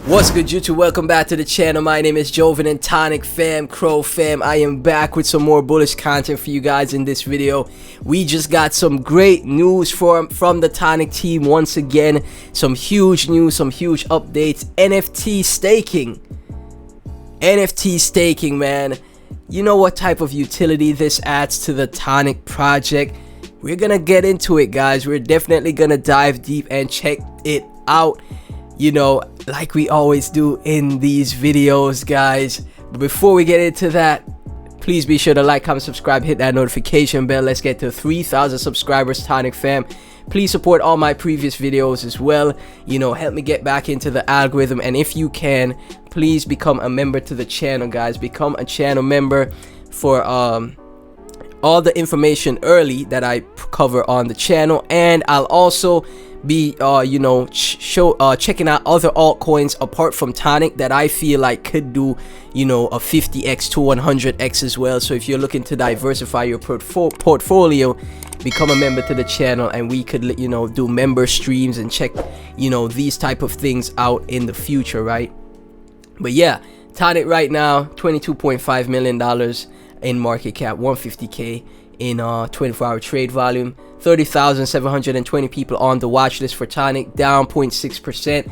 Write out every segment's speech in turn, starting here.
What's good, YouTube? Welcome back to the channel. My name is Joven and TONIC fam, Crow fam. I am back with some more bullish content for you guys in this video. We just got some great news from the TONIC team once again. Some huge news, some huge updates. NFT staking, man. You know what type of utility this adds to the TONIC project. We're gonna get into it, guys. We're definitely gonna dive deep and check it out, you know, like we always do in these videos, guys. But before we get into that, please be sure to like, comment, subscribe, hit that notification bell. Let's get to 3,000 subscribers, TONIC fam. Please support all my previous videos as well, you know, help me get back into the algorithm. And if you can, please become a member to the channel, guys. Become a channel member for all the information early that I cover on the channel. And I'll also be you know, checking out other altcoins apart from TONIC that I feel like could do, you know, a 50x to 100x as well. So if you're looking to diversify your portfolio, become a member to the channel, and we could, you know, do member streams and check, you know, these type of things out in the future, right? But yeah, TONIC right now, $22.5 million in market cap, 150k in 24-hour trade volume, 30,720 people on the watch list for TONIC, down 0.6%.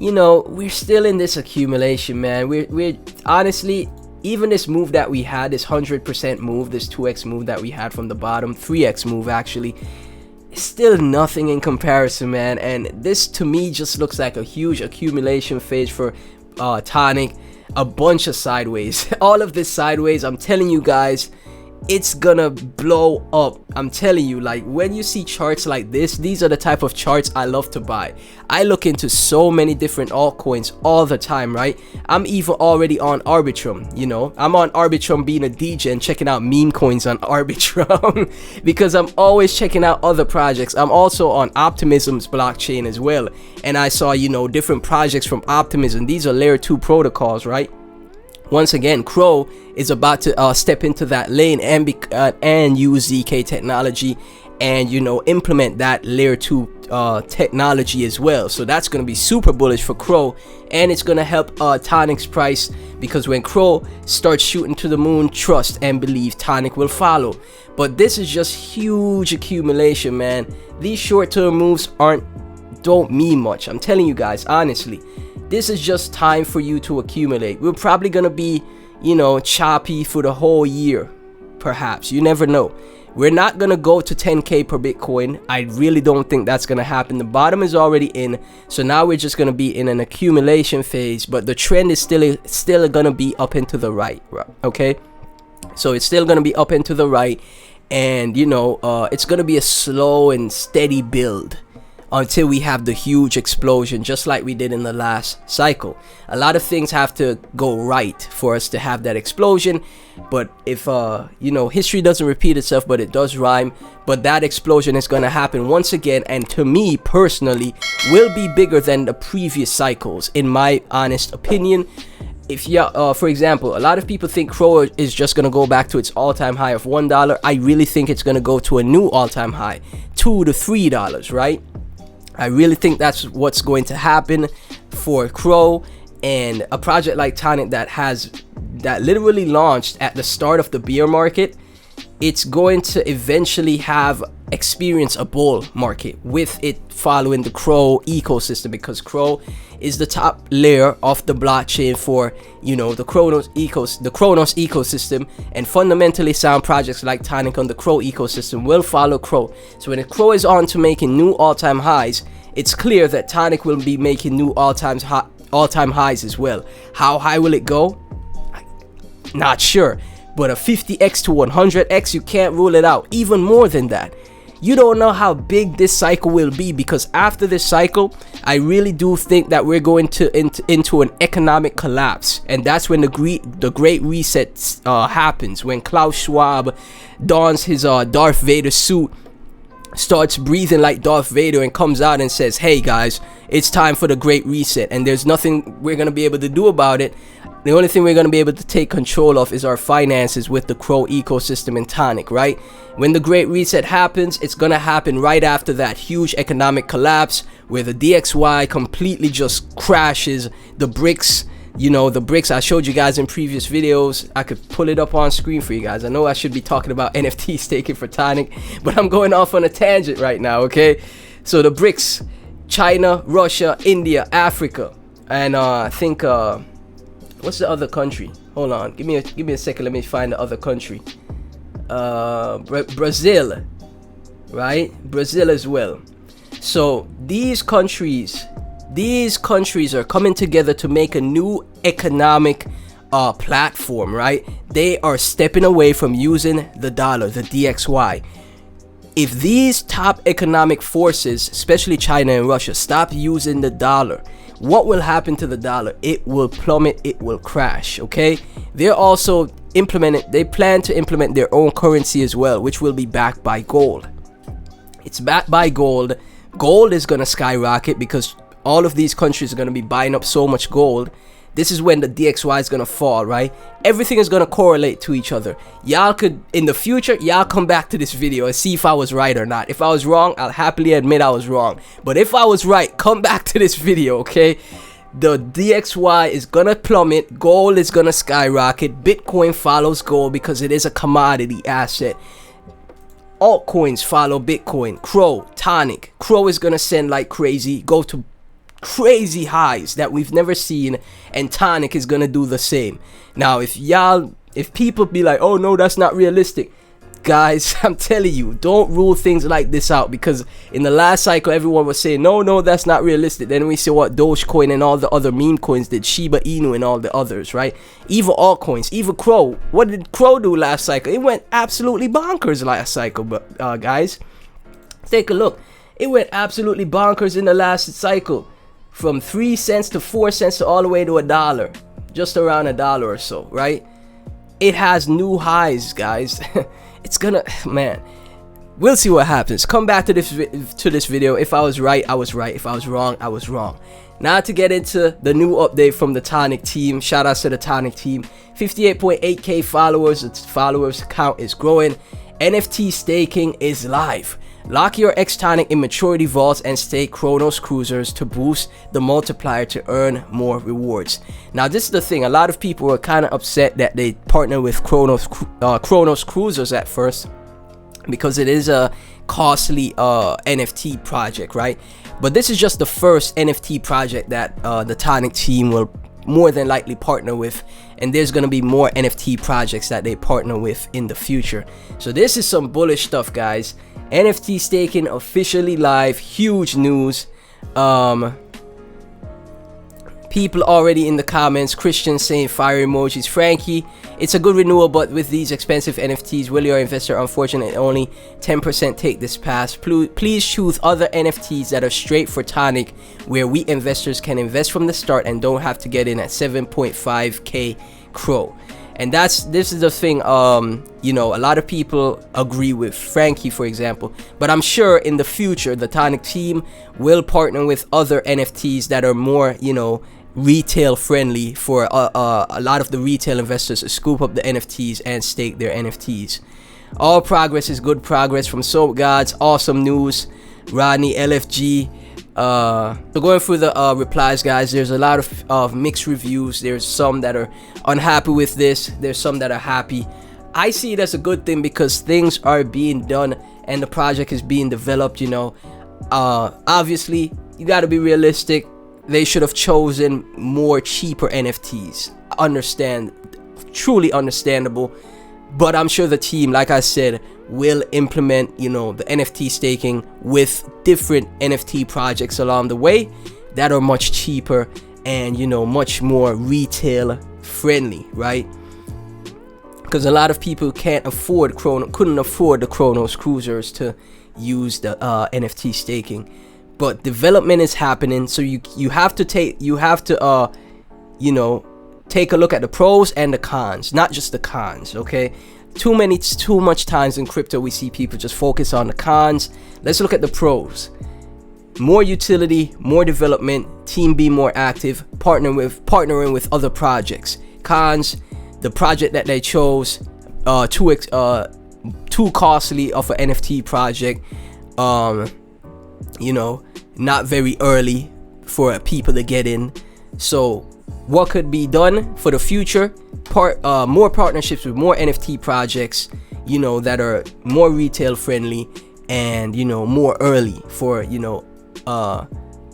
You know, we're still in this accumulation, man. We're honestly, even this move that we had, this 100% move, this 2x move that we had from the bottom, 3x move actually, is still nothing in comparison, man. And this to me just looks like a huge accumulation phase for TONIC. A bunch of sideways. All of this sideways, I'm telling you guys, it's gonna blow up. I'm telling you, like, when you see charts like this, these are the type of charts I love to buy. I look into so many different altcoins all the time, right? I'm even already on Arbitrum, you know. I'm on Arbitrum being a DJ and checking out meme coins on Arbitrum because I'm always checking out other projects. I'm also on Optimism's blockchain as well, and I saw, you know, different projects from Optimism. These are layer 2 protocols, right? Once again, Crow is about to step into that lane and use ZK technology and, you know, implement that layer 2 technology as well. So that's going to be super bullish for Crow, and it's going to help TONIC's price, because when Crow starts shooting to the moon, trust and believe TONIC will follow. But this is just huge accumulation, man. These short-term moves don't mean much. I'm telling you guys, honestly. This is just time for you to accumulate. We're probably gonna be, you know, choppy for the whole year, perhaps. You never know. We're not gonna go to 10k per Bitcoin. I really don't think that's gonna happen. The bottom is already in, so now we're just gonna be in an accumulation phase. But the trend is still gonna be up and to the right, okay? So it's still gonna be up and to the right, and you know, it's gonna be a slow and steady build until we have the huge explosion, just like we did in the last cycle. A lot of things have to go right for us to have that explosion. But if you know, history doesn't repeat itself, but it does rhyme. But that explosion is going to happen once again, and to me personally, will be bigger than the previous cycles, in my honest opinion. If for example, a lot of people think Crow is just gonna go back to its all-time high of $1. I really think it's gonna go to a new all-time high, $2 to $3, right? I really think that's what's going to happen for Crow. And a project like TONIC that literally launched at the start of the bear market, it's going to eventually experience a bull market with it following the Crow ecosystem, because Crow is the top layer of the blockchain for, you know, the Kronos ecosystem, and fundamentally sound projects like TONIC on the Crow ecosystem will follow Crow. So when Crow is on to making new all-time highs, it's clear that TONIC will be making new all-time highs as well. How high will it go? Not sure, but a 50x to 100x, you can't rule it out. Even more than that. You don't know how big this cycle will be, because after this cycle, I really do think that we're going into an economic collapse, and that's when the Great Reset happens. When Klaus Schwab dons his Darth Vader suit, starts breathing like Darth Vader, and comes out and says, "Hey guys, it's time for the Great Reset," and there's nothing we're gonna be able to do about it. the only thing we're going to be able to take control of is our finances with the Crow ecosystem and TONIC, right? When the Great Reset happens, it's going to happen right after that huge economic collapse where the DXY completely just crashes. The bricks, you know, the bricks I showed you guys in previous videos. I could pull it up on screen for you guys. I know I should be talking about NFT staking for TONIC, but I'm going off on a tangent right now, okay? So the bricks, China, Russia, India, Africa, and I think what's the other country? Hold on, give me a second. Let me find the other country. Brazil, right? Brazil as well. So these countries are coming together to make a new economic platform, right? They are stepping away from using the dollar, the DXY. If these top economic forces, especially China and Russia, stop using the dollar, what will happen to the dollar? It will plummet, it will crash, okay? They're also they plan to implement their own currency as well, which will be backed by gold. It's backed by gold. Gold is gonna skyrocket because all of these countries are gonna be buying up so much gold. This is when the DXY is gonna fall, right? Everything is gonna correlate to each other. Y'all could, in the future, y'all come back to this video and see if I was right or not. If I was wrong, I'll happily admit I was wrong. But if I was right, come back to this video, okay? The DXY is gonna plummet. Gold is gonna skyrocket. Bitcoin follows gold because it is a commodity asset. Altcoins follow Bitcoin. Crow, TONIC. Crow is gonna send like crazy, go to crazy highs that we've never seen, and TONIC is gonna do the same. Now if people be like, oh no, that's not realistic, guys, I'm telling you, don't rule things like this out, because in the last cycle everyone was saying no, that's not realistic. Then we see what dogecoin and all the other meme coins did, Shiba Inu and all the others, right? Even altcoins, even Crow. What did Crow do last cycle? It went absolutely bonkers last cycle. But guys, take a look. It went absolutely bonkers in the last cycle, from 3 cents to 4 cents to all the way to $1, just around $1 or so, right? It has new highs, guys. It's gonna, man, we'll see what happens. Come back to this video. If I was right, I was right. If I was wrong, I was wrong. Now to get into the new update from the TONIC team. Shout out to the TONIC team. 58.8k followers. Its followers count is growing. NFT staking is live. Lock your Tectonic in maturity vaults and stake Chronos cruisers to boost the multiplier to earn more rewards. Now this is the thing, a lot of people were kind of upset that they partner with Chronos cruisers at first, because it is a costly NFT project, right? But this is just the first NFT project that the TONIC team will more than likely partner with, and there's gonna be more NFT projects that they partner with in the future. So this is some bullish stuff, guys. NFT staking officially live. Huge news. People already in the comments. Christian saying fire emojis. Frankie, it's a good renewal, but with these expensive NFTs, will your investor unfortunately only 10% take this pass? Please choose other NFTs that are straight for TONIC, where we investors can invest from the start and don't have to get in at 7.5k Crow. And this is the thing, you know, a lot of people agree with Frankie, for example, but I'm sure in the future the TONIC team will partner with other NFTs that are more, you know, retail friendly for a lot of the retail investors to scoop up the NFTs and stake their NFTs. All progress is good progress from Soap Gods. Awesome news. Rodney, LFG. So going through the replies, guys, there's a lot of mixed reviews. There's some that are unhappy with this, there's some that are happy. I see it as a good thing because things are being done and the project is being developed, you know. Obviously you got to be realistic. They should have chosen more cheaper NFTs. Truly understandable. But I'm sure the team, like I said, will implement, you know, the NFT staking with different NFT projects along the way that are much cheaper and, you know, much more retail friendly, right? Because a lot of people couldn't afford the Chronos cruisers to use the NFT staking. But development is happening, so you have to you know, take a look at the pros and the cons, not just the cons, okay? Too much times in crypto we see people just focus on the cons. Let's look at the pros. More utility, more development, team be more active, partnering with other projects, cons: the project that they chose, too costly of an NFT project. You know, not very early for people to get in. So what could be done for the future? More partnerships with more NFT projects, you know, that are more retail friendly and, you know, more early for, you know,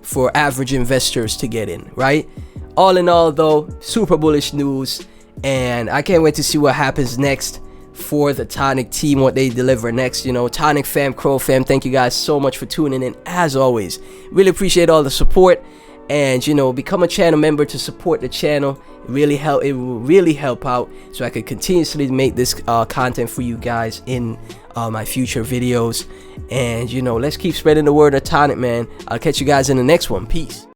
for average investors to get in, right? All in all though, super bullish news, and I can't wait to see what happens next for the TONIC team, what they deliver next. You know, TONIC fam, Crow fam, thank you guys so much for tuning in as always. Really appreciate all the support, and you know, become a channel member to support the channel. It will really help out, so I could continuously make this content for you guys in my future videos. And you know, let's keep spreading the word of TONIC, man. I'll catch you guys in the next one. Peace.